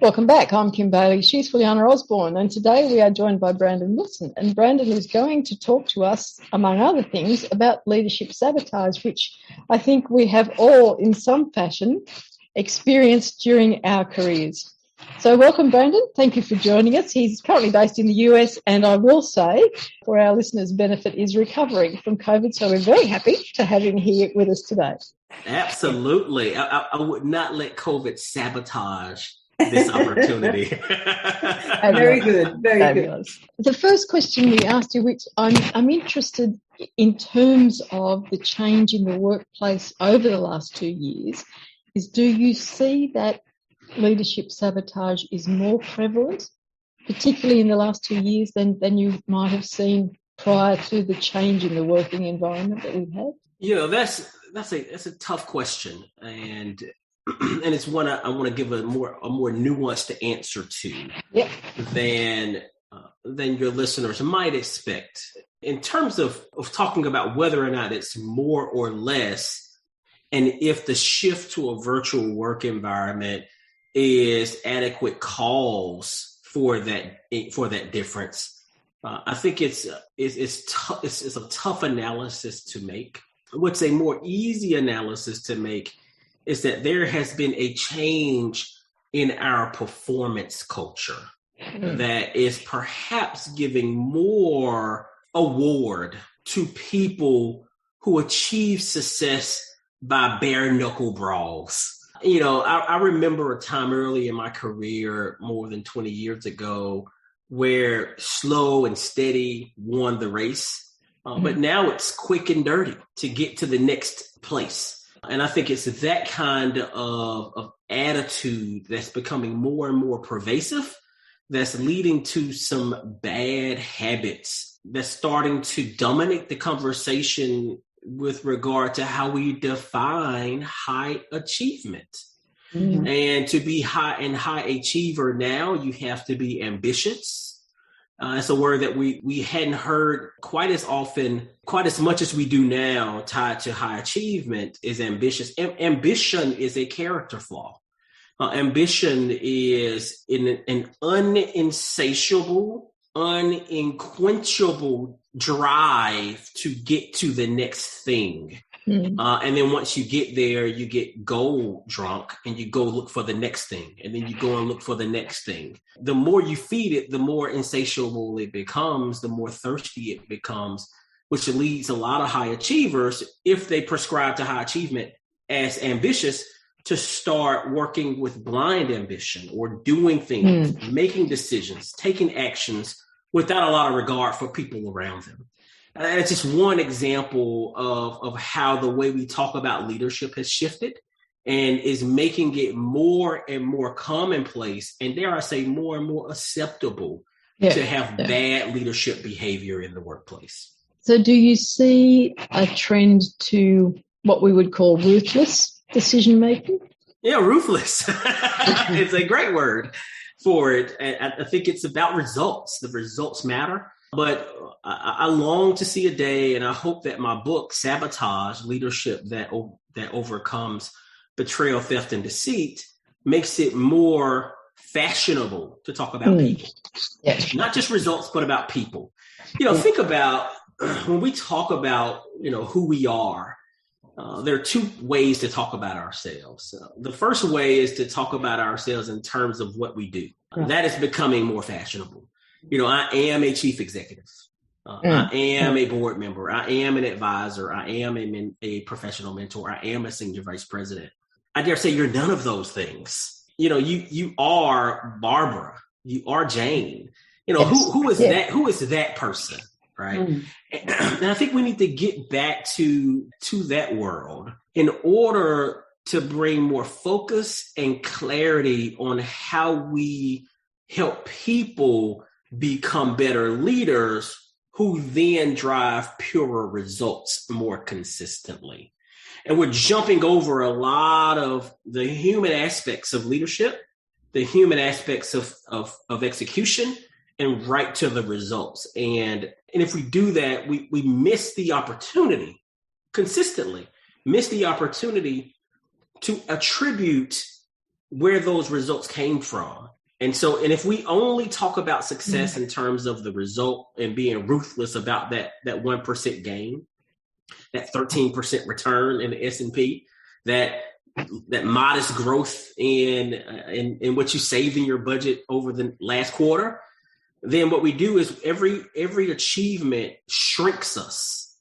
Welcome back. I'm Kim Bailey. She's Fulyana Osborne, and today we are joined by Brandon Wilson. And Brandon is going to talk to us, among other things, about leadership sabotage, which I think we have all, in some fashion, experienced during our careers. So welcome, Brandon. Thank you for joining us. He's currently based in the US, and I will say, for our listeners' benefit, is recovering from COVID. So we're very happy to have him here with us today. Absolutely. I would not let COVID sabotage this opportunity. Very good. Very Fabulous. Good. The first question we asked you, which I'm interested in terms of the change in the workplace over the last 2 years, is do you see that leadership sabotage is more prevalent, particularly in the last 2 years, than you might have seen prior to the change in the working environment that we've had? You know, that's a tough question, and it's one I want to give a more nuanced answer to than your listeners might expect. In terms of talking about whether or not it's more or less, and if the shift to a virtual work environment is adequate cause for that difference, I think it's a tough analysis to make. What's a more easy analysis to make is that there has been a change in our performance culture that is perhaps giving more award to people who achieve success by bare knuckle brawls. You know, I remember a time early in my career, more than 20 years ago, where slow and steady won the race. But now it's quick and dirty to get to the next place. And I think it's that kind of attitude that's becoming more and more pervasive, that's leading to some bad habits that's starting to dominate the conversation with regard to how we define high achievement. Mm-hmm. And to be high achiever now, you have to be ambitious. It's a word that we hadn't heard quite as often, quite as much as we do now, tied to high achievement is ambitious. Ambition is a character flaw. Ambition is an uninsatiable, unquenchable drive to get to the next thing. Mm-hmm. And then once you get there, you get goal drunk and you go look for the next thing. And then you go and look for the next thing. The more you feed it, the more insatiable it becomes, the more thirsty it becomes, which leads a lot of high achievers, if they prescribe to high achievement as ambitious, to start working with blind ambition or doing things, making decisions, taking actions without a lot of regard for people around them. And it's just one example of how the way we talk about leadership has shifted and is making it more and more commonplace and, dare I say, more and more acceptable to have bad leadership behavior in the workplace. So do you see a trend to what we would call ruthless decision-making? Yeah, ruthless. It's a great word for it. I think it's about results. The results matter. But I long to see a day, and I hope that my book, Sabotage, Leadership that Overcomes Betrayal, Theft, and Deceit, makes it more fashionable to talk about people. Yes. Not just results, but about people. You know, think about when we talk about, who we are, there are two ways to talk about ourselves. The first way is to talk about ourselves in terms of what we do. That is becoming more fashionable. I am a chief executive. I am a board member. I am an advisor. I am a professional mentor. I am a senior vice president. I dare say you're none of those things. You are Barbara. You are Jane. Who is that? Who is that person? Right. And I think we need to get back to that world in order to bring more focus and clarity on how we help people become better leaders who then drive purer results more consistently. And we're jumping over a lot of the human aspects of leadership, the human aspects of execution, and right to the results. And if we do that, we miss the opportunity, consistently miss the opportunity to attribute where those results came from. And if we only talk about success in terms of the result and being ruthless about that 1% gain, that 13% return in the S&P, that modest growth in what you saved in your budget over the last quarter, then what we do is every achievement shrinks us.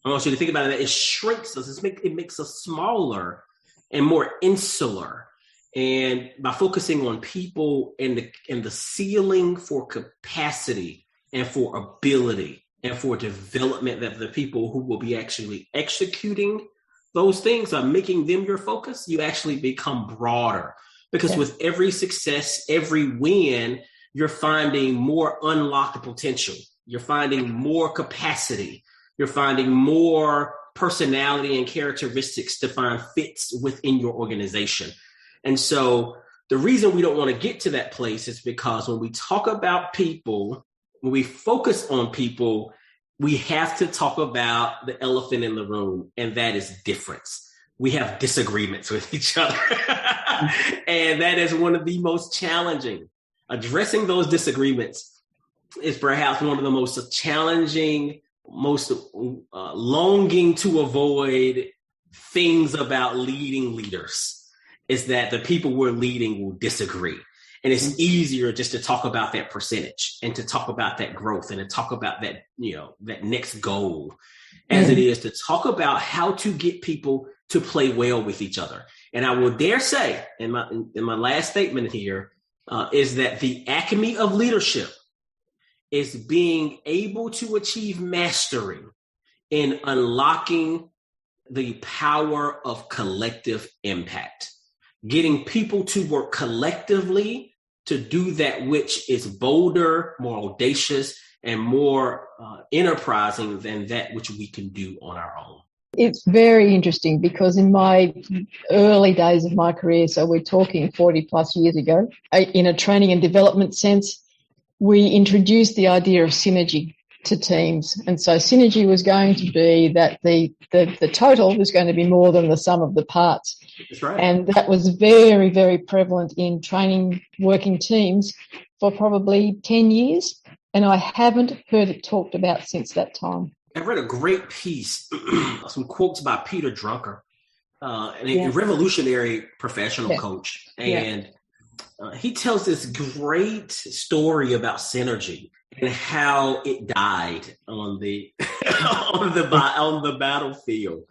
I want you to think about it. It shrinks us. It makes us smaller and more insular. And by focusing on people and the ceiling for capacity and for ability and for development of the people who will be actually executing those things, are making them your focus, you actually become broader. Because with every success, every win, you're finding more unlocked potential. You're finding more capacity. You're finding more personality and characteristics to find fits within your organization. And so the reason we don't want to get to that place is because when we talk about people, when we focus on people, we have to talk about the elephant in the room, and that is difference. We have disagreements with each other. And that is one of the most challenging. Addressing those disagreements is perhaps one of the most challenging, most longing to avoid things about leading leaders. Is that the people we're leading will disagree. And it's easier just to talk about that percentage and to talk about that growth and to talk about that, that next goal as it is to talk about how to get people to play well with each other. And I will dare say in my last statement here is that the acme of leadership is being able to achieve mastery in unlocking the power of collective impact. Getting people to work collectively to do that which is bolder, more audacious, and more enterprising than that which we can do on our own. It's very interesting because in my early days of my career, so we're talking 40 plus years ago, in a training and development sense, we introduced the idea of synergy to teams. And so synergy was going to be that the total was going to be more than the sum of the parts. That's right. And that was very, very prevalent in training working teams for probably 10 years. And I haven't heard it talked about since that time. I read a great piece, some quotes by Peter Drucker, a revolutionary professional coach. And he tells this great story about synergy and how it died on the on the battlefield.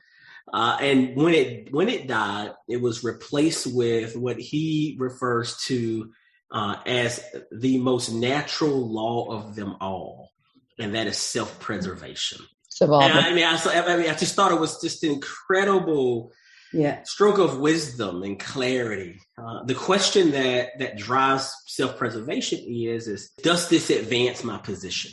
And when it died, it was replaced with what he refers to as the most natural law of them all, and that is self-preservation. Survival. And I just thought it was just an incredible stroke of wisdom and clarity. The question that drives self-preservation is does this advance my position?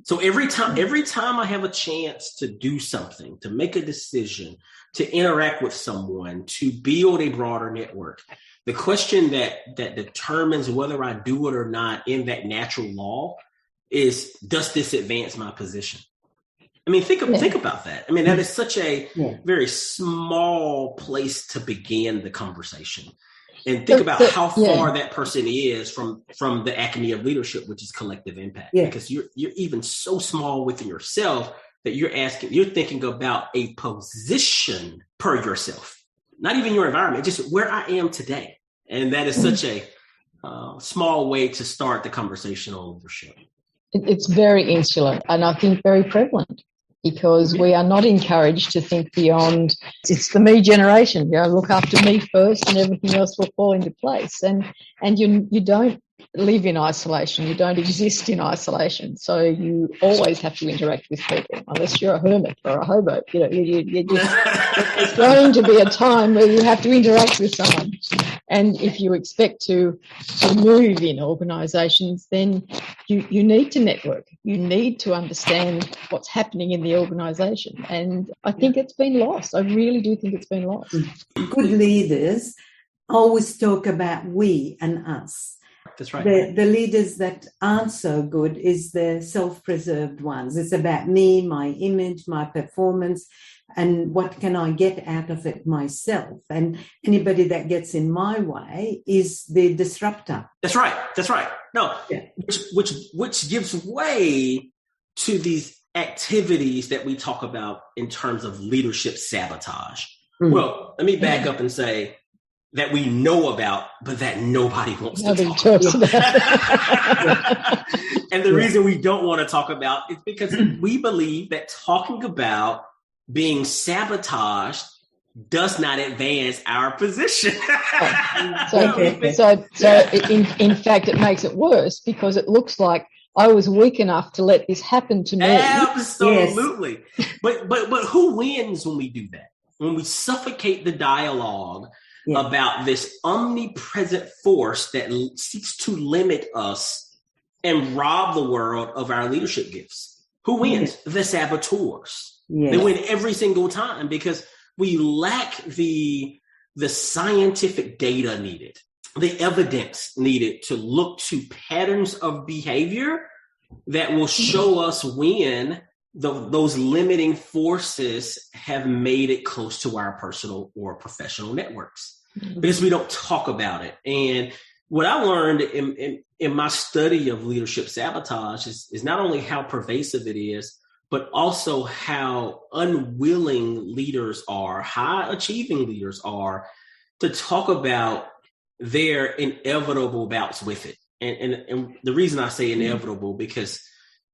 So every time I have a chance to do something, to make a decision, to interact with someone, to build a broader network, the question that determines whether I do it or not in that natural law is, does this advance my position? I mean, think about that. I mean, that is such a very small place to begin the conversation. And think about how far that person is from the acme of leadership, which is collective impact. Yeah. Because you're even so small within yourself that you're thinking about a position per yourself, not even your environment, just where I am today. And that is such a small way to start the conversation on leadership. It's very insular and I think very prevalent. Because we are not encouraged to think beyond, it's the me generation, look after me first and everything else will fall into place. And you don't live in isolation, you don't exist in isolation. So you always have to interact with people, unless you're a hermit or a hobo. There's going to be a time where you have to interact with someone. And if you expect to move in organisations, then you need to network. You need to understand what's happening in the organisation. And I think it's been lost. I really do think it's been lost. Good leaders always talk about we and us. That's right. The leaders that aren't so good is the self-preserved ones. It's about me, my image, my performance, and what can I get out of it myself. And anybody that gets in my way is the disruptor. That's right. That's right. No, yeah. which gives way to these activities that we talk about in terms of leadership sabotage. Mm. Well, let me back up and say that we know about, but that nobody wants to talk about. And the reason we don't want to talk about is because we believe that talking about being sabotaged does not advance our position. So in fact, it makes it worse because it looks like I was weak enough to let this happen to me. Absolutely. Yes. But who wins when we do that? When we suffocate the dialogue about this omnipresent force that seeks to limit us and rob the world of our leadership gifts. Who wins? The saboteurs. They win every single time because we lack the scientific data needed, the evidence needed to look to patterns of behavior that will show us when those limiting forces have made it close to our personal or professional networks. Because we don't talk about it. And what I learned in my study of leadership sabotage is not only how pervasive it is, but also how unwilling leaders are, high achieving leaders are, to talk about their inevitable bouts with it. And the reason I say inevitable, because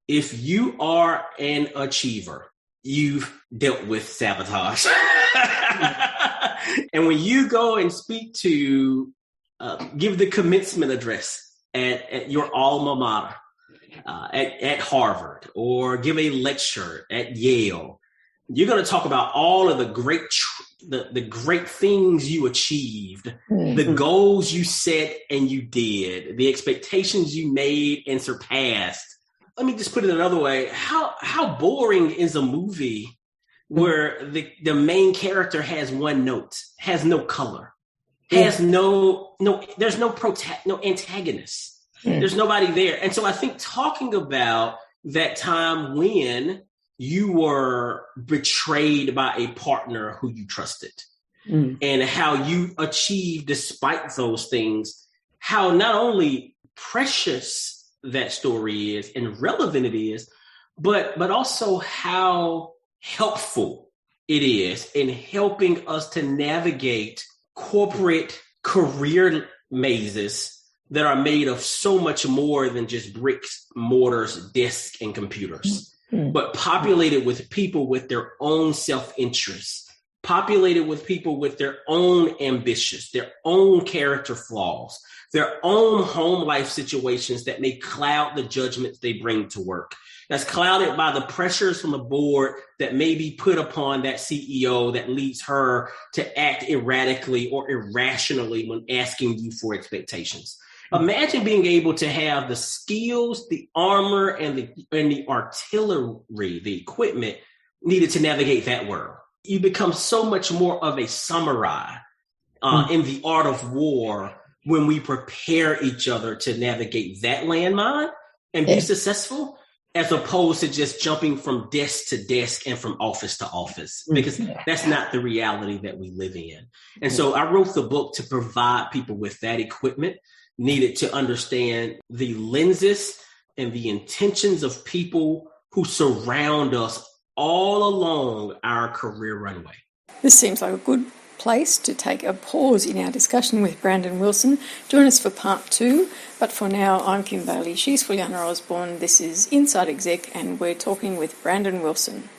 if you are an achiever, you've dealt with sabotage. And when you go and speak to, give the commencement address at your alma mater, at Harvard, or give a lecture at Yale, you're going to talk about all of the great things you achieved, the goals you set and you did, the expectations you made and surpassed. Let me just put it another way. How boring is a movie where the main character has one note, has no color, has there's no antagonist. There's nobody there. And so I think talking about that time when you were betrayed by a partner who you trusted and how you achieved despite those things, how not only precious that story is and relevant it is, but also how helpful it is in helping us to navigate corporate career mazes that are made of so much more than just bricks, mortars, desks, and computers, but populated with people with their own self-interest, populated with people with their own ambitions, their own character flaws, their own home life situations that may cloud the judgments they bring to work. That's clouded by the pressures from the board that may be put upon that CEO that leads her to act erratically or irrationally when asking you for expectations. Imagine being able to have the skills, the armor, and the artillery, the equipment needed to navigate that world. You become so much more of a samurai in the art of war when we prepare each other to navigate that landmine and be successful, as opposed to just jumping from desk to desk and from office to office, because that's not the reality that we live in. And so I wrote the book to provide people with that equipment needed to understand the lenses and the intentions of people who surround us all along our career runway. This seems like a good place to take a pause in our discussion with Brandon Wilson. Join us for part 2. But for now, I'm Kim Bailey. She's Fulyana Osborne. This is Inside Exec, and we're talking with Brandon Wilson.